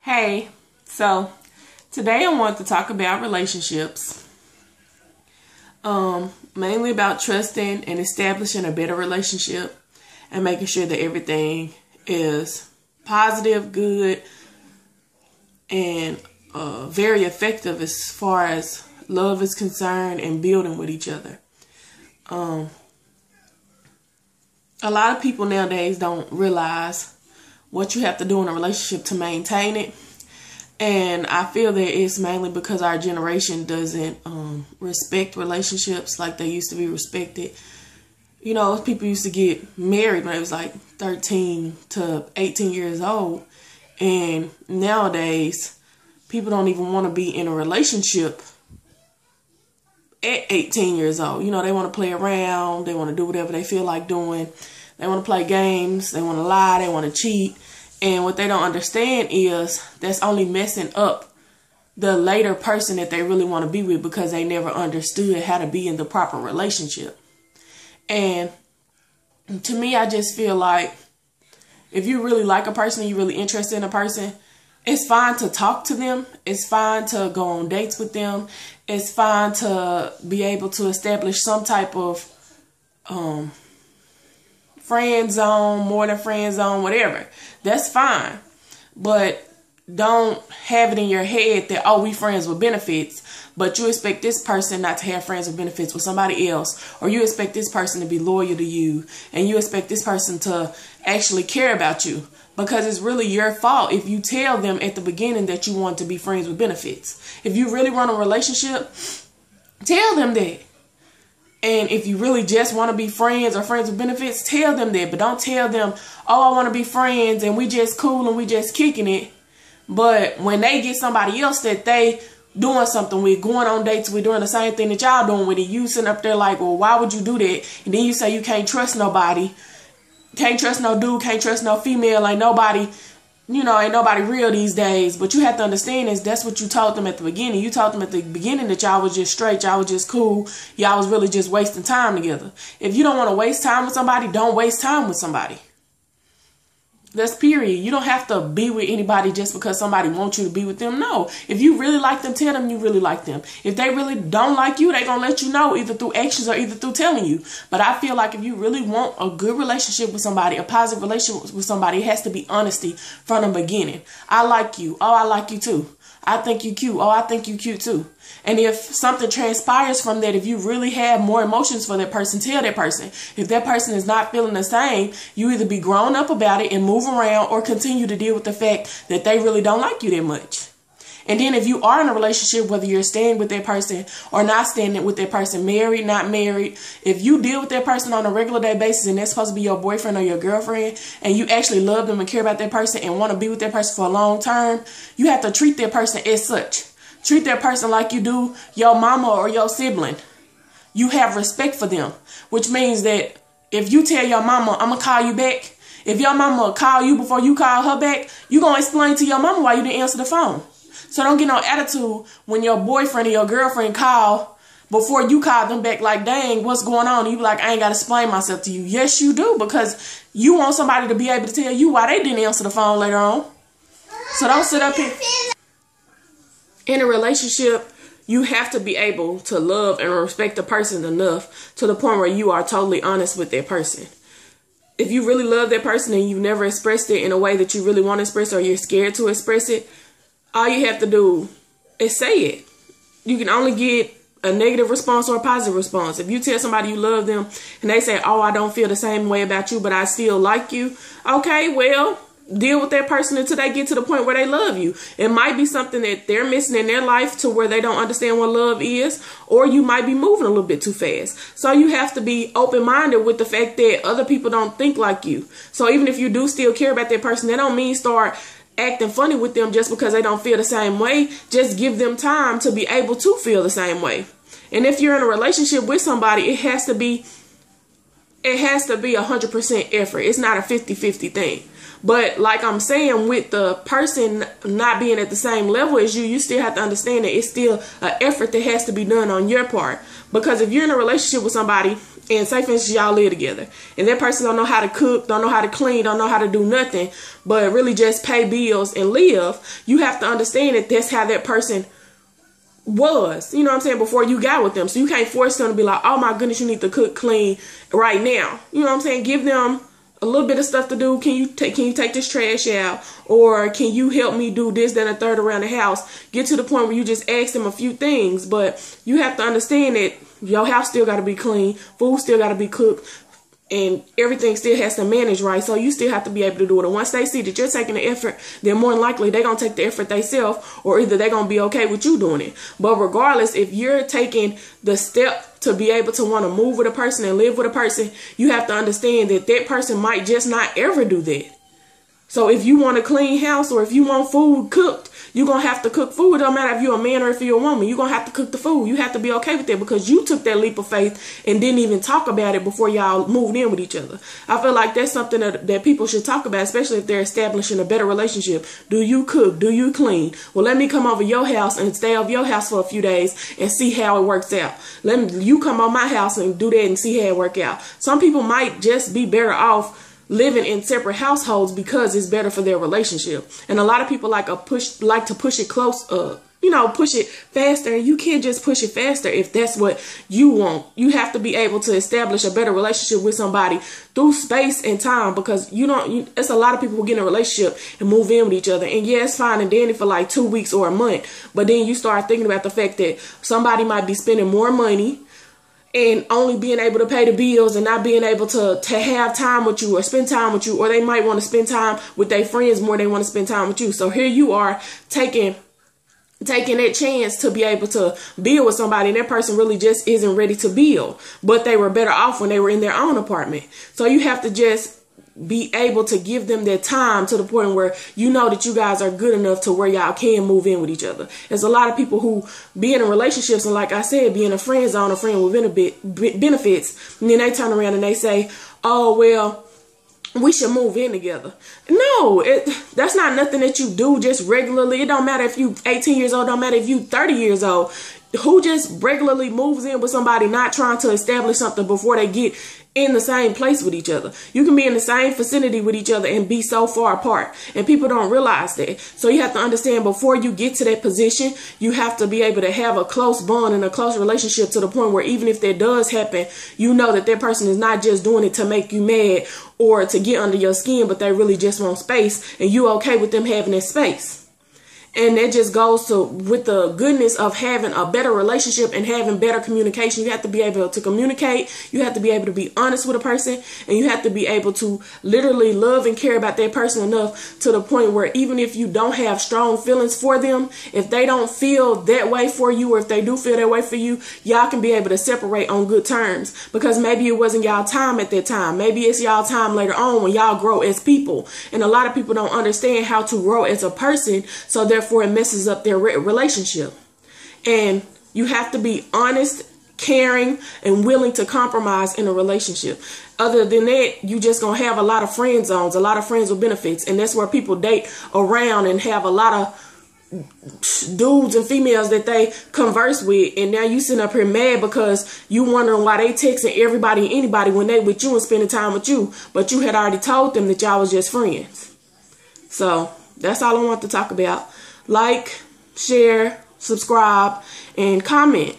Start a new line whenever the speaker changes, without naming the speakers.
Hey, so today I want to talk about relationships, mainly about trusting and establishing a better relationship and making sure that everything is positive, good, and very effective as far as love is concerned and building with each other. A lot of people nowadays don't realize what you have to do in a relationship to maintain it. And I feel that it's mainly because our generation doesn't respect relationships like they used to be respected. You know, people used to get married when they was like 13 to 18 years old. And nowadays, people don't even want to be in a relationship at 18 years old. You know, they want to play around. They want to do whatever they feel like doing. They want to play games. They want to lie. They want to cheat. And what they don't understand is that's only messing up the later person that they really want to be with because they never understood how to be in the proper relationship. And to me, I just feel like if you really like a person, you're really interested in a person, it's fine to talk to them. It's fine to go on dates with them. It's fine to be able to establish some type of friend zone, more than friend zone, whatever. That's fine. But don't have it in your head that, oh, we friends with benefits, but you expect this person not to have friends with benefits with somebody else, or you expect this person to be loyal to you, and you expect this person to actually care about you, because it's really your fault if you tell them at the beginning that you want to be friends with benefits. If you really want a relationship, tell them that. And if you really just want to be friends or friends with benefits, tell them that. But don't tell them, oh, I want to be friends and we just cool and we just kicking it. But when they get somebody else that they doing something with, going on dates with, doing the same thing that y'all doing with it, you sitting up there like, well, why would you do that? And then you say you can't trust nobody. Can't trust no dude, can't trust no female. Ain't nobody, you know, ain't nobody real these days. But you have to understand is that's what you told them at the beginning. You told them at the beginning that y'all was just straight. Y'all was just cool. Y'all was really just wasting time together. If you don't want to waste time with somebody, don't waste time with somebody. That's period. You don't have to be with anybody just because somebody wants you to be with them. No. If you really like them, tell them you really like them. If they really don't like you, they going to let you know either through actions or either through telling you. But I feel like if you really want a good relationship with somebody, a positive relationship with somebody, it has to be honesty from the beginning. I like you. Oh, I like you too. I think you cute. Oh, I think you cute too. And if something transpires from that, if you really have more emotions for that person, tell that person. If that person is not feeling the same, you either be grown up about it and move around or continue to deal with the fact that they really don't like you that much. And then if you are in a relationship, whether you're staying with that person or not staying with that person, married, not married, if you deal with that person on a regular day basis and that's supposed to be your boyfriend or your girlfriend and you actually love them and care about that person and want to be with that person for a long term, you have to treat that person as such. Treat that person like you do your mama or your sibling. You have respect for them, which means that if you tell your mama, I'm going to call you back, if your mama will call you before you call her back, you're going to explain to your mama why you didn't answer the phone. So don't get no attitude when your boyfriend or your girlfriend call before you call them back like, dang, what's going on? And you be like, I ain't got to explain myself to you. Yes, you do, because you want somebody to be able to tell you why they didn't answer the phone later on. So don't sit up here. In a relationship, you have to be able to love and respect the person enough to the point where you are totally honest with that person. If you really love that person and you've never expressed it in a way that you really want to express or you're scared to express it, all you have to do is say it. You can only get a negative response or a positive response. If you tell somebody you love them and they say, oh, I don't feel the same way about you, but I still like you. Okay, well, deal with that person until they get to the point where they love you. It might be something that they're missing in their life to where they don't understand what love is, or you might be moving a little bit too fast. So you have to be open-minded with the fact that other people don't think like you. So even if you do still care about that person, that don't mean start acting funny with them just because they don't feel the same way. Just give them time to be able to feel the same way. And if you're in a relationship with somebody, it has to be 100% effort. It's not a 50-50 thing. But like I'm saying, with the person not being at the same level as you, you still have to understand that it's still an effort that has to be done on your part. Because if you're in a relationship with somebody, and say for instance y'all live together, and that person don't know how to cook, don't know how to clean, don't know how to do nothing, but really just pay bills and live, you have to understand that that's how that person was, you know what I'm saying, before you got with them. So you can't force them to be like, oh my goodness, you need to cook, clean right now. You know what I'm saying? Give them a little bit of stuff to do. Can you take this trash out? Or can you help me do this, that, and the third around the house? Get to the point where you just ask them a few things. But you have to understand that your house still got to be clean. Food still got to be cooked. And everything still has to manage right. So you still have to be able to do it. And once they see that you're taking the effort, then more than likely they're going to take the effort themselves, or either they're going to be okay with you doing it. But regardless, if you're taking the step to be able to want to move with a person and live with a person, you have to understand that that person might just not ever do that. So if you want a clean house, or if you want food cooked, you're going to have to cook food. It don't matter if you're a man or if you're a woman. You're going to have to cook the food. You have to be okay with that because you took that leap of faith and didn't even talk about it before y'all moved in with each other. I feel like that's something that people should talk about, especially if they're establishing a better relationship. Do you cook? Do you clean? Well, let me come over your house and stay over your house for a few days and see how it works out. You come on my house and do that and see how it works out. Some people might just be better off living in separate households because it's better for their relationship. And a lot of people like to push it close, push it faster. And you can't just push it faster if that's what you want. You have to be able to establish a better relationship with somebody through space and time, because it's a lot of people who get in a relationship and move in with each other. And yeah, it's fine and dandy for like 2 weeks or a month. But then you start thinking about the fact that somebody might be spending more money and only being able to pay the bills and not being able to have time with you or spend time with you, or they might want to spend time with their friends more than they want to spend time with you. So here you are taking that chance to be able to build with somebody, and that person really just isn't ready to build, but they were better off when they were in their own apartment. So you have to just be able to give them their time to the point where you know that you guys are good enough to where y'all can move in with each other. There's a lot of people who be in relationships and, like I said, be in a friend zone, a friend with benefits, and then they turn around and they say, oh, well, we should move in together. No, that's not nothing that you do just regularly. It don't matter if you 18 years old, don't matter if you 30 years old. Who just regularly moves in with somebody not trying to establish something before they get in the same place with each other? You can be in the same vicinity with each other and be so far apart, and people don't realize that. So you have to understand, before you get to that position, you have to be able to have a close bond and a close relationship to the point where even if that does happen, you know that person is not just doing it to make you mad or to get under your skin, but they really just want space, and you okay with them having that space. And that just goes to with the goodness of having a better relationship and having better communication. You have to be able to communicate. You have to be able to be honest with a person, and you have to be able to literally love and care about that person enough to the point where even if you don't have strong feelings for them, if they don't feel that way for you, or if they do feel that way for you, y'all can be able to separate on good terms, because maybe it wasn't y'all time at that time. Maybe it's y'all time later on when y'all grow as people. And a lot of people don't understand how to grow as a person, so therefore it messes up their relationship. And you have to be honest, caring, and willing to compromise in a relationship. Other than that, you just gonna have a lot of friend zones, a lot of friends with benefits, and that's where people date around and have a lot of dudes and females that they converse with, and now you sitting up here mad because you wondering why they texting everybody and anybody when they with you and spending time with you, but you had already told them that y'all was just friends. So that's all I want to talk about. Like, share, subscribe, and comment.